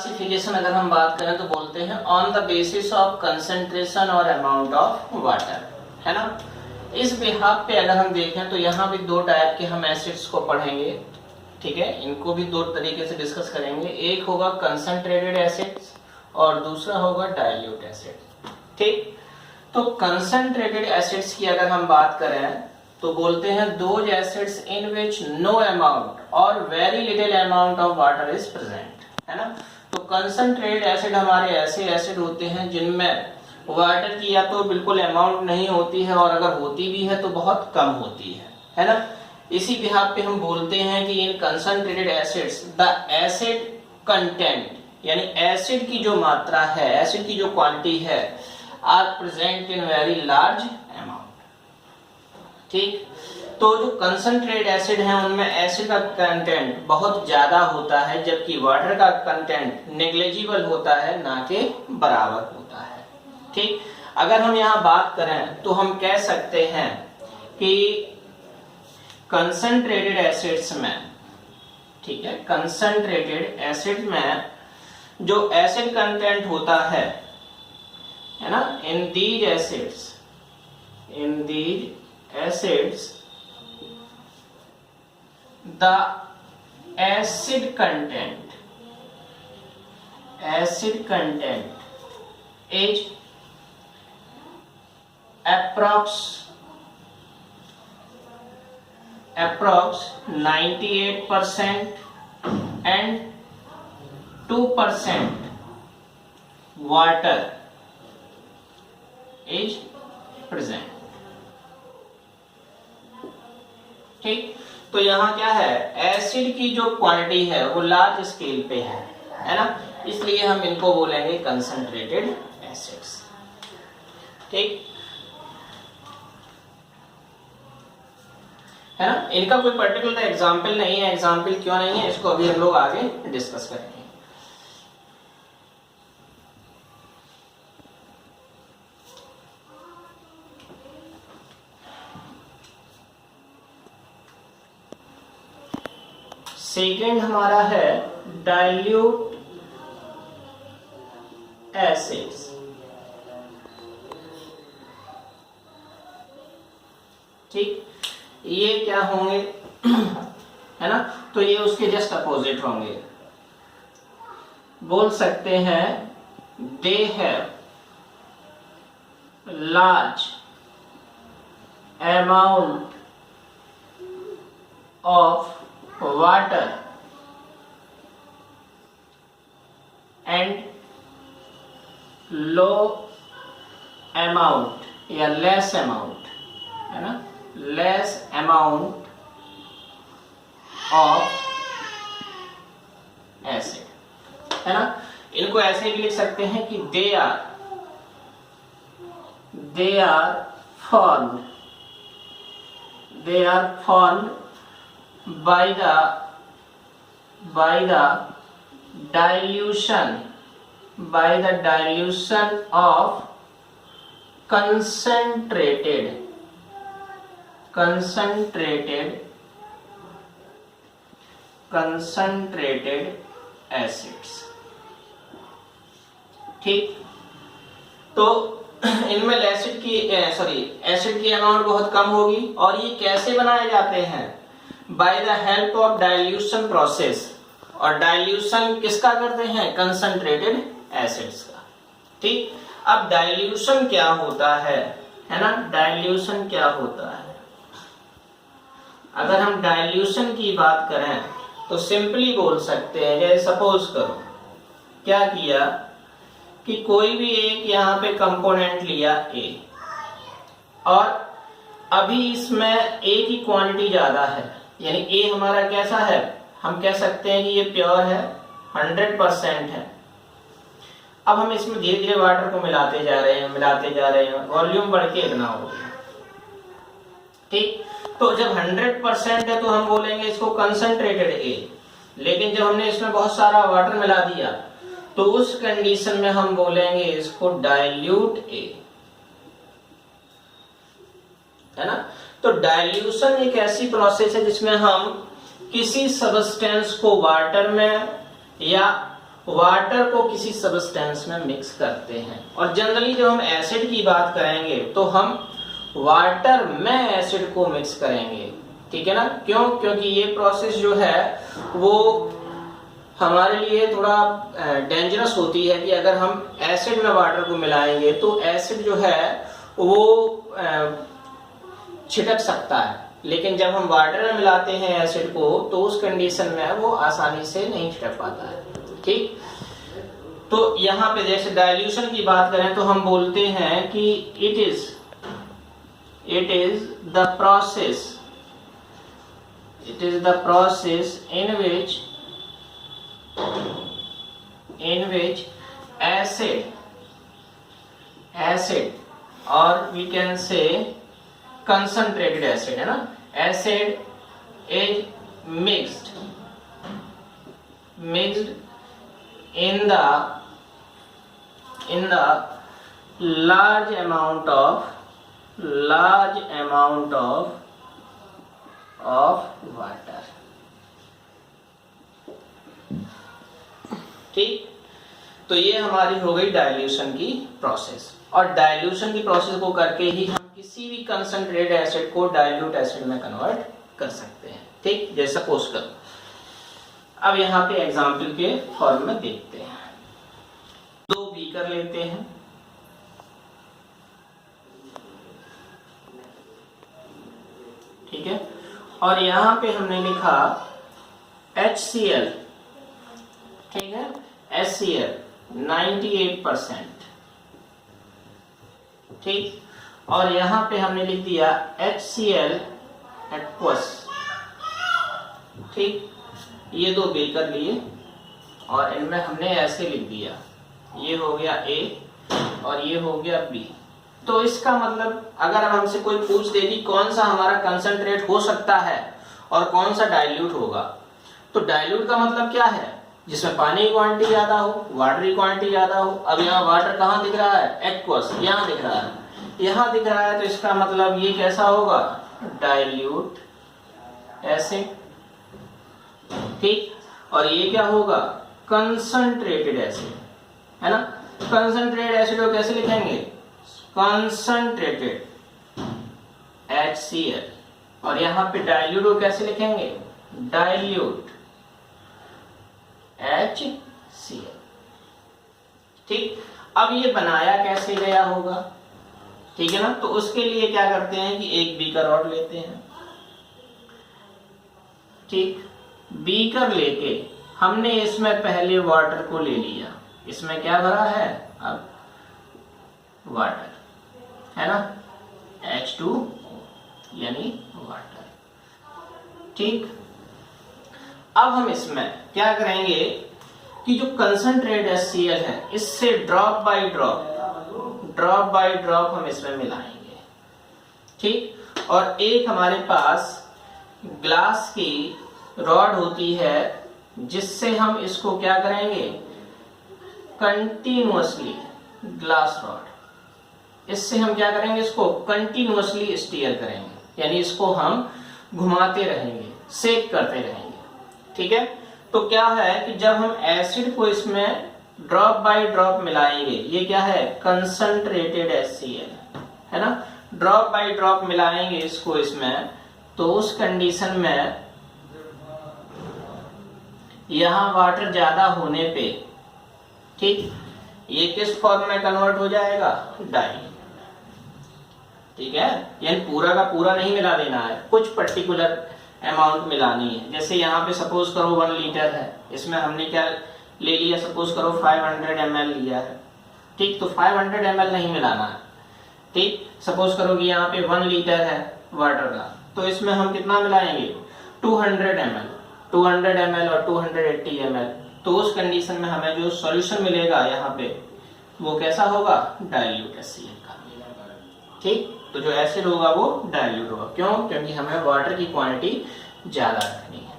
Classification अगर हम बात करें तो बोलते हैं on the basis of concentration और अमाउंट ऑफ वाटर, है ना। इस बिहाफ पे अगर हम देखें तो यहाँ भी दो टाइप के हम एसिड्स को पढ़ेंगे, ठीक है। इनको भी दो तरीके से डिस्कस करेंगे। एक होगा कंसंट्रेटेड एसिड्स और दूसरा होगा डाइल्यूट एसिड, ठीक। तो कंसंट्रेटेड एसिड्स की अगर हम बात करें तो बोलते हैं those acids in which no amount और very little amount of water is present, है ना। तो कंसंट्रेटेड एसिड हमारे ऐसे एसिड होते हैं जिनमें वाटर की या तो बिल्कुल अमाउंट नहीं होती है और अगर होती भी है तो बहुत कम होती है ना। इसी बिहाफ पे हम बोलते हैं कि in concentrated acids the acid content यानी एसिड की जो मात्रा है, एसिड की जो क्वांटिटी है, are present in very large amount, ठीक। तो जो कंसंट्रेटेड एसिड है उनमें एसिड का कंटेंट बहुत ज्यादा होता है जबकि वाटर का कंटेंट नेग्लिजिबल होता है, ना कि बराबर होता है, ठीक। अगर हम यहाँ बात करें तो हम कह सकते हैं कि कंसंट्रेटेड एसिड्स में, ठीक है, कंसंट्रेटेड एसिड में जो एसिड कंटेंट होता है ना, in these acids the acid content is approx 98% and 2% water is present, ठीक। तो यहाँ क्या है, एसिड की जो क्वांटिटी है वो लार्ज स्केल पे है ना, इसलिए हम इनको बोलेंगे कंसंट्रेटेड एसिड्स, ठीक है ना। इनका कोई पर्टिकुलर एग्जाम्पल नहीं है, एग्जाम्पल क्यों नहीं है इसको अभी हम लोग आगे डिस्कस करेंगे। सेकेंड हमारा है डाइल्यूट एसिड्स, ठीक। ये क्या होंगे है ना, तो ये उसके जस्ट अपोजिट होंगे। बोल सकते हैं they have large amount of water and low amount या लेस अमाउंट, है ना, लेस अमाउंट ऑफ एसिड, है ना। इनको ऐसे भी लिख सकते हैं कि they are formed by the dilution of concentrated acids, ठीक। तो इनमें एसिड की अमाउंट बहुत कम होगी और ये कैसे बनाए जाते हैं, by the help of dilution process. और डाइल्यूशन किसका करते हैं, कंसंट्रेटेड एसिड्स का, ठीक। अब डाइल्यूशन क्या होता है ना, डाइल्यूशन क्या होता है। अगर हम डाइल्यूशन की बात करें तो सिंपली बोल सकते हैं, जैसे सपोज करो क्या किया कि कोई भी एक यहाँ पे कंपोनेंट लिया ए और अभी इसमें ए की क्वांटिटी ज्यादा है, यानी ए हमारा कैसा है, हम कह सकते हैं कि ये प्योर है, 100% है। अब हम इसमें धीरे धीरे वाटर को मिलाते जा रहे हैं, वॉल्यूम बढ़ के इतना हो गया, ठीक। तो जब 100% है तो हम बोलेंगे इसको कंसंट्रेटेड ए, लेकिन जब हमने इसमें बहुत सारा वाटर मिला दिया तो उस कंडीशन में हम बोलेंगे इसको डाइल्यूट ए, है ना। तो डाइल्यूशन एक ऐसी प्रोसेस है जिसमें हम किसी सब्सटेंस को वाटर में या वाटर को किसी सब्सटेंस में मिक्स करते हैं। और जनरली जब हम एसिड की बात करेंगे तो हम वाटर में एसिड को मिक्स करेंगे, ठीक है ना। क्यों? क्योंकि ये प्रोसेस जो है वो हमारे लिए थोड़ा डेंजरस होती है कि अगर हम एसिड में वाटर को मिलाएंगे तो एसिड जो है वो छिटक सकता है, लेकिन जब हम वाटर में मिलाते हैं एसिड को तो उस कंडीशन में वो आसानी से नहीं छिटक पाता है, ठीक। तो यहाँ पे जैसे डाइल्यूशन की बात करें तो हम बोलते हैं कि it is the process in which acid or we can say concentrated acid, है ना, acid is mixed in the large amount of water, ठीक। तो ये हमारी हो गई डाइल्यूशन की प्रोसेस। और डाइल्यूशन की प्रोसेस को करके ही हम किसी भी कंसंट्रेटेड एसिड को डाइल्यूट एसिड में कन्वर्ट कर सकते हैं, ठीक। जैसे सपोज करो, अब यहाँ पे एग्जांपल के फॉर्म में देखते हैं। 2 बीकर लेते हैं, ठीक है, और यहाँ पे हमने लिखा HCl, ठीक है, HCl 98%, ठीक। और यहाँ पे हमने लिख दिया HCl aqueous, ठीक। ये 2 बीकर लिए और इनमें हमने ऐसे लिख दिया, ये हो गया A और ये हो गया B। तो इसका मतलब अगर हमसे कोई पूछ दे कि कौन सा हमारा कंसंट्रेट हो सकता है और कौन सा डाइल्यूट होगा, तो डाइल्यूट का मतलब क्या है? जिसमें पानी की क्वांटिटी ज्यादा हो, वाटर की क्वांटिटी ज्यादा हो। अब यहाँ वाटर कहाँ दिख रहा है? एक्वस, यहाँ दिख रहा है, यहाँ दिख रहा है, तो इसका मतलब ये कैसा होगा? डाइल्यूट एसिड, ठीक। और ये क्या होगा? कंसंट्रेटेड एसिड, है ना। कंसंट्रेटेड एसिड को कैसे लिखेंगे? Concentrated HCl। और यहाँ पे डाइल्यूट को कैसे लिखेंगे? डाइल्यूट HCl, ठीक। अब ये बनाया कैसे गया होगा, ठीक है ना। तो उसके लिए क्या करते हैं कि एक बीकर और लेते हैं, ठीक। बीकर लेके हमने इसमें पहले वाटर को ले लिया, इसमें क्या भरा है? अब वाटर, है ना, H2O यानी वाटर, ठीक। अब हम इसमें क्या करेंगे कि जो कंसंट्रेट HCl है इससे ड्रॉप बाय ड्रॉप हम इसमें मिलाएंगे, ठीक। और एक हमारे पास ग्लास की रॉड होती है जिससे हम इसको क्या करेंगे? कंटिन्यूअसली, ग्लास रॉड, इससे हम क्या करेंगे? इसको कंटिन्यूअसली स्टीयर करेंगे, यानी इसको हम घुमाते रहेंगे, शेक करते रहेंगे, ठीक है। तो क्या है कि जब हम एसिड को इसमें ड्रॉप बाय ड्रॉप मिलाएंगे, ये क्या है? कंसंट्रेटेड HCl, है ना। ड्रॉप बाय ड्रॉप मिलाएंगे इसको इसमें, तो उस कंडीशन में यहां वाटर ज्यादा होने पे, ठीक, ये किस फॉर्म में कन्वर्ट हो जाएगा? डाइल्यूट, ठीक है। यानी पूरा का पूरा नहीं मिला देना है, कुछ पर्टिकुलर अमाउंट मिलानी है। जैसे यहाँ पे सपोज करो 1 लीटर है, इसमें हमने क्या ले लिया? सपोज करो 500 ml लिया है, ठीक। तो 500 ml नहीं मिलाना है, ठीक। सपोज करो कि यहाँ पे 1 लीटर है वाटर का, तो इसमें हम कितना मिलाएंगे? 200 ml, 200 ml और 280 ml। तो उस कंडीशन में हमें जो सॉल्यूशन मिलेगा यहाँ पे वो कैसा होगा? डाइल्यूट HCl का, ठीक। तो जो एसिड होगा वो डाइल्यूट होगा, क्यों? क्योंकि हमें वाटर की क्वांटिटी ज्यादा रखनी है,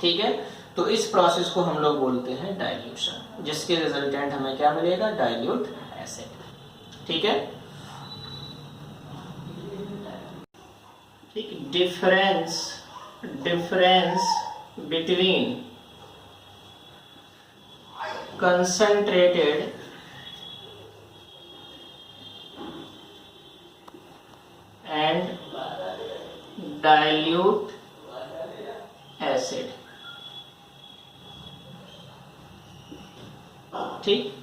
ठीक है। तो इस प्रोसेस को हम लोग बोलते हैं डाइल्यूशन, जिसके रिजल्टेंट हमें क्या मिलेगा? डाइल्यूट एसिड, ठीक है, ठीक। Difference between concentrated and dilute acid। ठीक,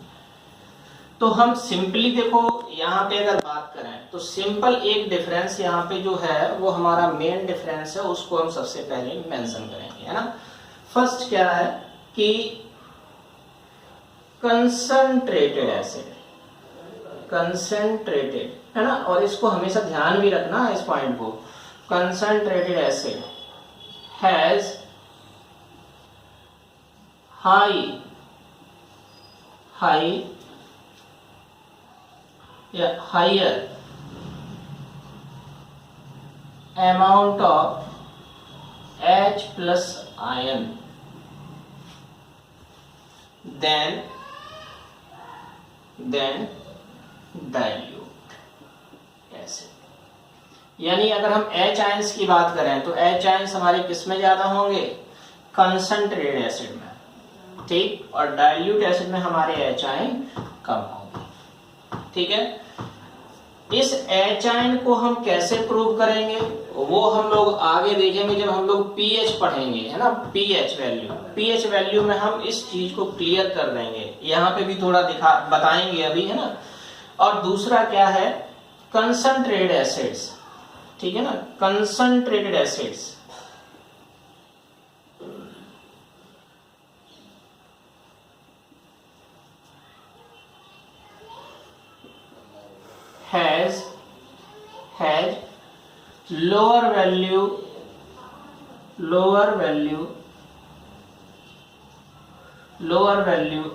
तो हम सिंपली देखो यहाँ पे अगर बात करें तो सिंपल एक डिफरेंस यहाँ पे जो है वो हमारा मेन डिफरेंस है, उसको हम सबसे पहले मेंशन करेंगे, है ना। फर्स्ट क्या है कि कंसंट्रेटेड एसिड, कंसंट्रेटेड, है ना, और इसको हमेशा ध्यान भी रखना है इस पॉइंट को। कंसंट्रेटेड एसिड हैज हाई या higher amount of H plus ion than dilute acid। यानी अगर हम H आयंस की बात करें तो H आयंस हमारे किस में ज्यादा होंगे? कंसंट्रेटेड एसिड में, ठीक, और डाइल्यूट एसिड में हमारे H आयन कम होंगे, ठीक है। इस H आयन को हम कैसे प्रूव करेंगे वो हम लोग आगे देखेंगे जब हम लोग pH पढ़ेंगे, है ना। pH वैल्यू में हम इस चीज को क्लियर कर देंगे, यहाँ पे भी थोड़ा बताएंगे अभी, है ना। और दूसरा क्या है, कंसंट्रेटेड एसिड्स, ठीक है ना, concentrated acids has lower value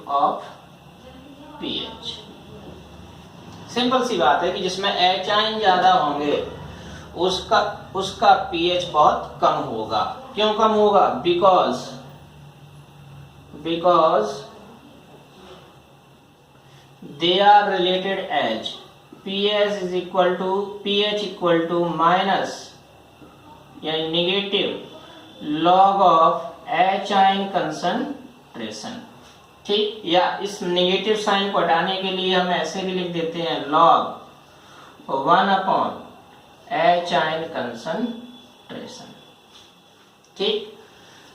of pH। Simple सी बात है कि जिसमें H आयन ज्यादा होंगे उसका pH बहुत कम होगा। क्यों कम होगा? because they are related as pH equal to minus यानी negative log of H ion concentration, ठीक। या इस नेगेटिव साइन को हटाने के लिए हम ऐसे भी लिख देते हैं log 1/H आयन कंसंट्रेशन, ठीक।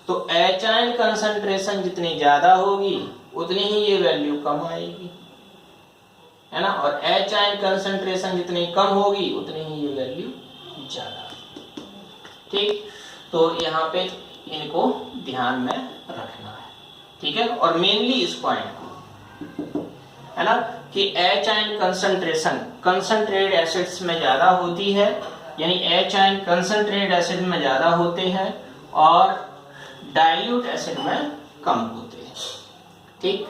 तो H आयन कंसंट्रेशन जितनी ज्यादा होगी उतनी ही ये वैल्यू कम आएगी, है ना, और H आयन कंसंट्रेशन जितनी कम होगी उतनी ही ये वैल्यू ज्यादा, ठीक। तो यहाँ पे इनको ध्यान में रखना है, ठीक है। और मेनली इस पॉइंट को, है ना, कि H ion concentration concentrated acids में ज्यादा होती है, यानी H आयन कंसंट्रेटेड एसिड में ज्यादा होते हैं और डाइल्यूट एसिड में कम होते हैं, ठीक।